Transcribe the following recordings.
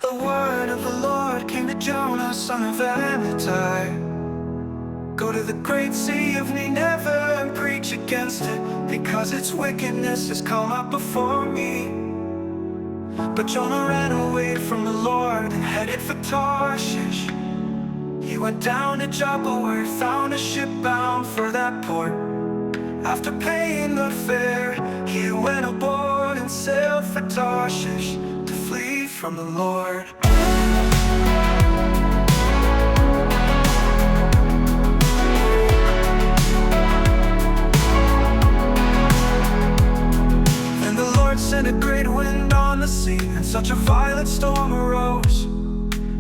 The word of the Lord came to Jonah, son of Amittai. Go to the great sea of Nineveh and preach against it, because its wickedness has come up before me. But Jonah ran away from the Lord and headed for Tarshish. He went down to Joppa, where he found a ship bound for that port. After paying the fare, he went aboard and sailed for Tarshish to flee from the Lord. And the Lord sent a great wind on the sea, and such a violent storm arose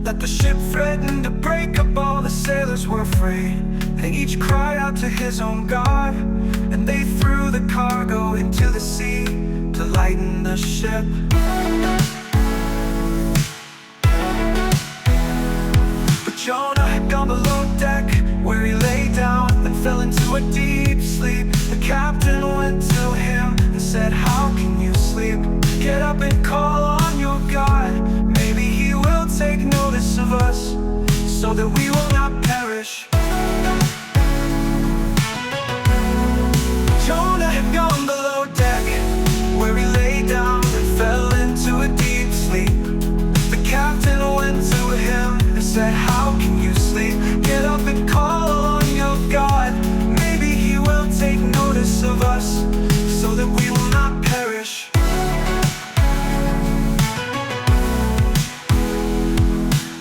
that the ship threatened to break up. All the sailors were afraid. They each cried out to his own God, and they threw the cargo into the sea to lighten the ship. But Jonah had gone below deck, where he lay down and fell into a deep sleep. The captain went to him and said, "How can you sleep? Get up and call on your God. Maybe he will take notice of us, so that we will not perish." Jonah had gone below deck, where he lay down and fell into a deep sleep. The captain went to him and said, "How can you sleep? Get up and call on your God. Maybe he will take notice of us, so that we will not perish."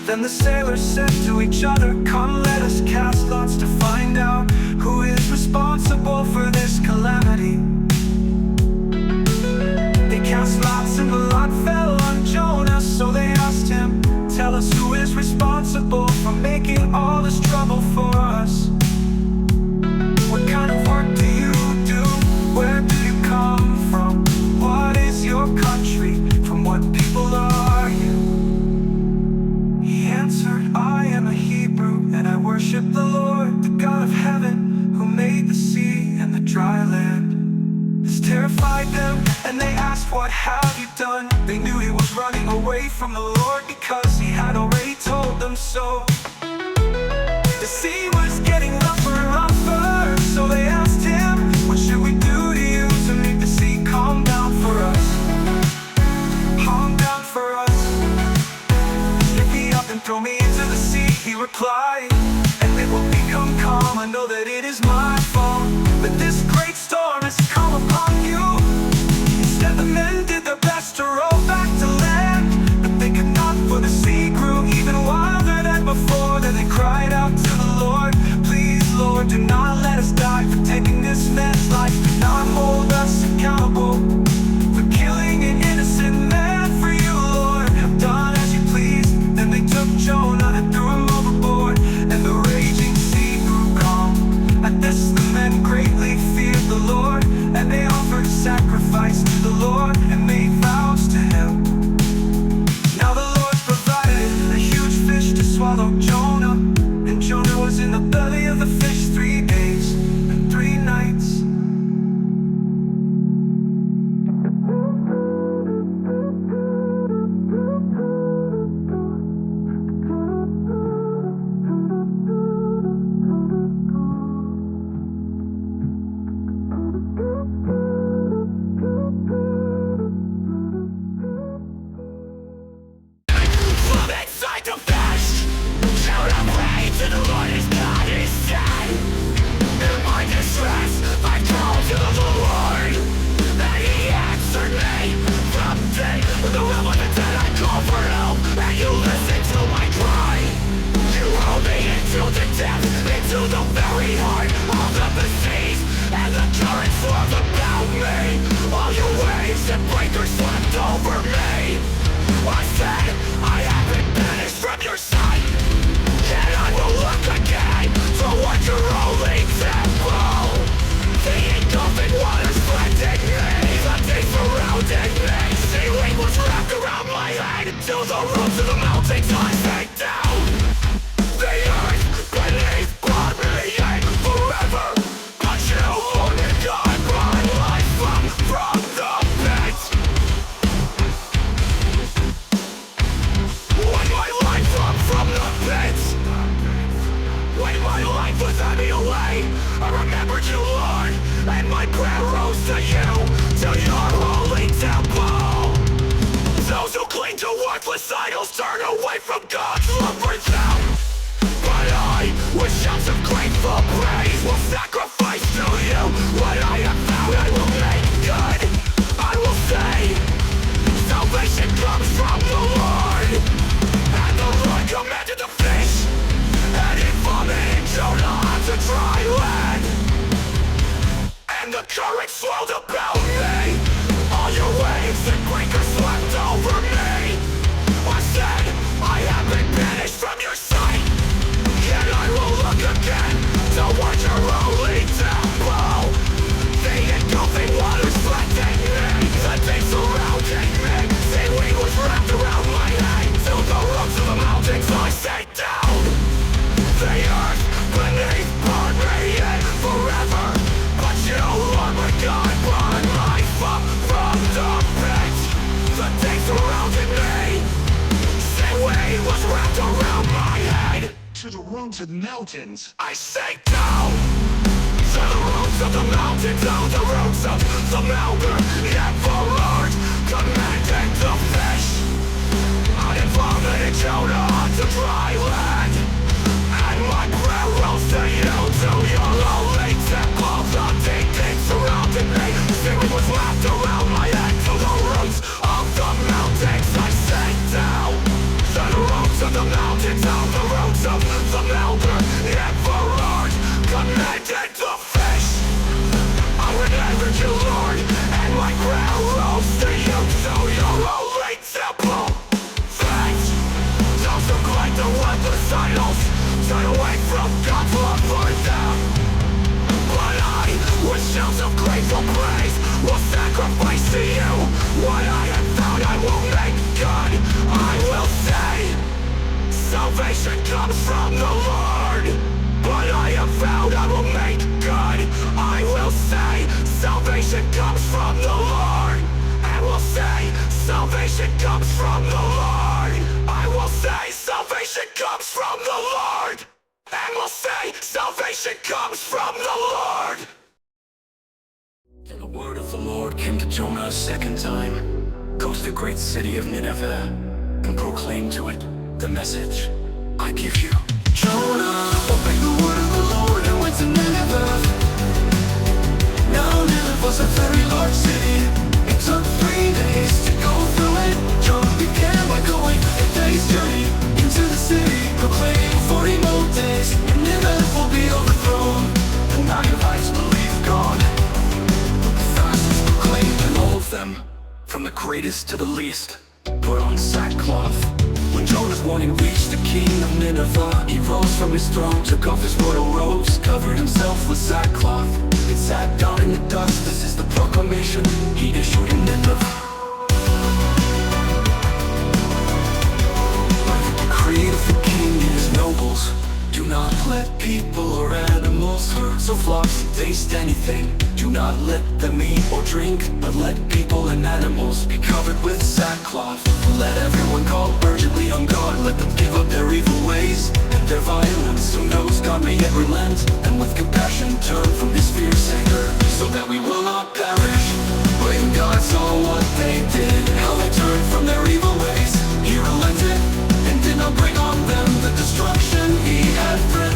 Then the sailors said to each other, "Come, let us cast lots to find out who is responsible for this calamity." They cast lots and the lot fell on Jonah, so they asked him, "Tell us, who is responsible for making all this trouble for us? What kind of work do you do? Where do you come from? What is your country? From what people are you?" He answered, "I am a Hebrew, and I worship the Lord, the God of heaven, who made the sea and the dry land." This terrified them, and they asked, "What have you done?" They knew he was running away from the Lord, because he had already told them so. The sea was getting rougher and rougher, so they asked him, "What should we do to you to make the sea calm down for us? Calm down for us." "Pick me up and throw me into the sea," he replied, "and it will become calm. I know that it is my fault, but this great storm has come upon you." Instead the men did their best to row back to land, but they could not, for the sea grew even wilder than before. Then they cried out to the Lord, "Please, Lord, do not let us die for taking this man's life. Do not hold us accountable for killing an innocent man. For you, Lord, have done as you please." Then they took Jonah and threw him overboard, and the raging sea grew calm. At this the men greatly feared the Lord, and they offered sacrifice to the Lord and made vows to him. Now the Lord provided a huge fish to swallow Jonah, and Jonah was in the belly of the fish 3 days and 3 nights. From inside the fish, Jonah prayed to the Lord his God, he said, "In my distress I called to the Lord, and he answered me. From the realm of the dead I called for help, and you listened to my cry. You hurled me into the depths, into the very heart of the seas, and the currents swarmed about me. All your waves and breakers swept over me. I said, I have been banished from your sight, and I will look again toward your holy temple." The engulfing waters flattened me, the deep surrounded me. Ceiling was wrapped around my head, till the roofs of the mountains I sank down. The earth beneath brought me in forever, but you only got my life from the pit. never to learn, and my prayer rose to you, to your holy temple. Those who cling to worthless idols turn away from God's love for them. But I, with shouts of grateful praise, will sacrifice to you what I have found. I will make good. I will say, salvation comes from the Lord. And the Lord commanded the fish, and he vomited Jonah onto dry land. And the current swirled about me. All your waves and breakers swept over me. I said, I have been banished from your sight, yet I will look again towards your holy temple. The engulfing waters flooding me, the things surrounding me. Seaweed was wrapped around my head, till the roots of the mountains I sank down. The earth beneath burned me in forever, but you, Lord my God, brought life up from the pit. The things surrounding me, seaweed was wrapped around my head. To the roots of the mountains I sank down. To the roots of the mountains, down the roots of the mountain. Yet the Lord commanded the fish, and it vomited Jonah onto dry land. And my prayer rose to you, to your holy temple. The deep things surrounded me, seaweed was wrapped around my head. To the roots of the mountains I sank down. To the roots of the mountains, down the roots of the mountain. Yet the Lord commanded the fish, I remembered you, Lord, and my prayer rose to you, to your holy temple. Thanks, those who cling to worthless idols turn away from God's love for them. But I, with shouts of grateful praise, will sacrifice to you what I have found. I will make good. I will say, salvation comes from the Lord. What I have found I will make good. I will say, salvation comes from the Lord. I will say, salvation comes from the Lord. I will say, salvation comes from the Lord. And will say, salvation comes from the Lord. And the word of the Lord came to Jonah a second time. Go to the great city of Nineveh and proclaim to it the message I give you. Jonah, obey the word of the Lord and went to Nineveh. Now Nineveh was a very large city. It took 3 days to go through it. Jonah began by going a day's journey into the city, proclaiming 40 more days, and Nineveh will be overthrown. The Ninevites believe God. The fastest proclaimed, and all of them, from the greatest to the least, put on sackcloth. When Jonah's warning reached the king of Nineveh, he rose from his throne, took off his royal robes, covered himself with sackcloth, and sat down in the dust. This is the proclamation he issued in Nineveh. By the decree of the king and his nobles, do not let people or animals, herds or flocks taste anything. Do not let them eat or drink, but let people and animals be covered with sackcloth. Let everyone call urgently on God. Let them give up their evil ways and their violence. Who knows, God may yet relent, and with compassion turn from his fierce anger, so that we will not perish. But when God saw what they did, how they turned from their evil ways, he relented and did not bring on them the destruction he had threatened.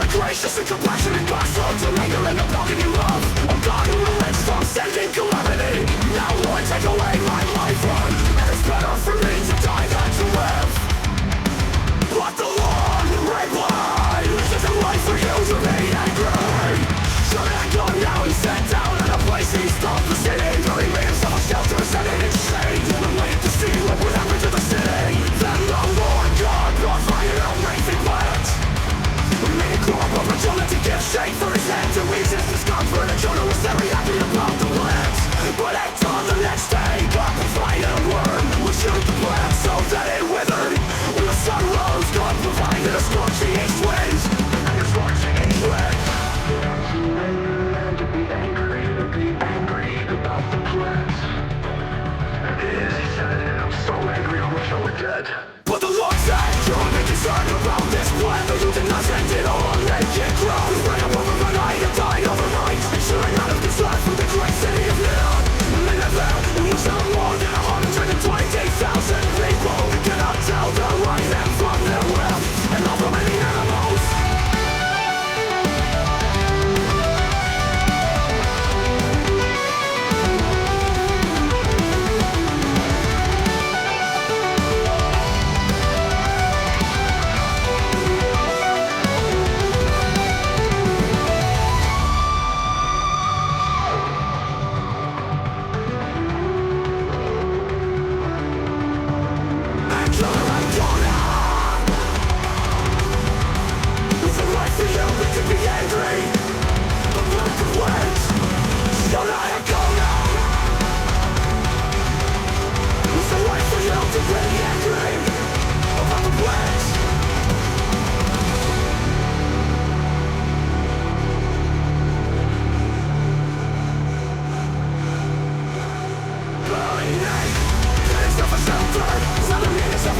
Gracious and compassionate, God, slow to anger and abounding in love. Oh God, who relents from sending calamity. Now Lord, take away my life, Lord. And it's better for me to die than to live. But the Lord replied, this isn't right for you to be angry. Should I go now and sit down in a place he stopped the city? Bury me in some shelter, set it in shade, and wait to see what would happen to the city. Then the Lord God brought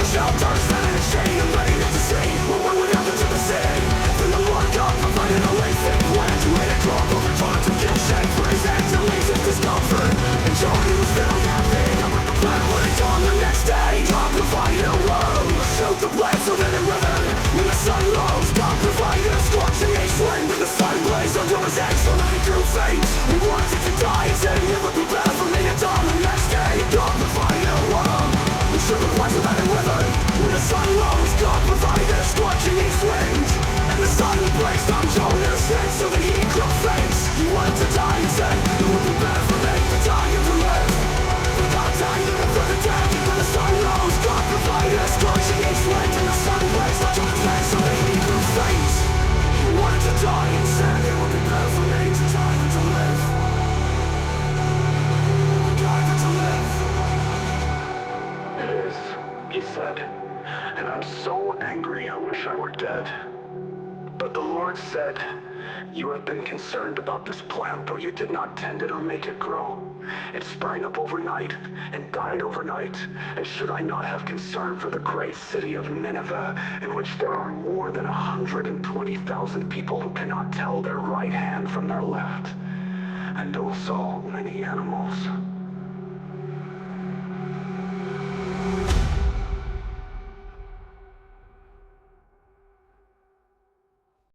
shelters set in a chain and ready to see what would happen to the city. Then the Lord God provided a latent plan to hit a drop over time to kill, shed for his hands and leave his discomfort. And Jonah was very happy about the plan when it's on the next day. God provided a road, shoot the blade so that it withered. When the sun rose, God provided a scorching east wind. When the sun blazed under his head so that he grew faint. He wanted to die and said it would be better for me to die on the next day. God provided a road, shoot the blade so that it withered. When the sun rose, God provided a scorching east wind. And the sun blazed on Jonah's head so that he grew faint. He wanted to die and said it would be better for me to die and to live. But God died living for the dead. When the sun rose, God provided a scorching east wind. And the sun blazed on Jonah's head so that he grew faint. He wanted to die and said it would be better for me to die than to live. Die than to live. It is, he said, and I'm so angry I wish I were dead. But the Lord said, you have been concerned about this plant, though you did not tend it or make it grow. It sprang up overnight and died overnight. And should I not have concern for the great city of Nineveh, in which there are more than 120,000 people who cannot tell their right hand from their left, and also many animals?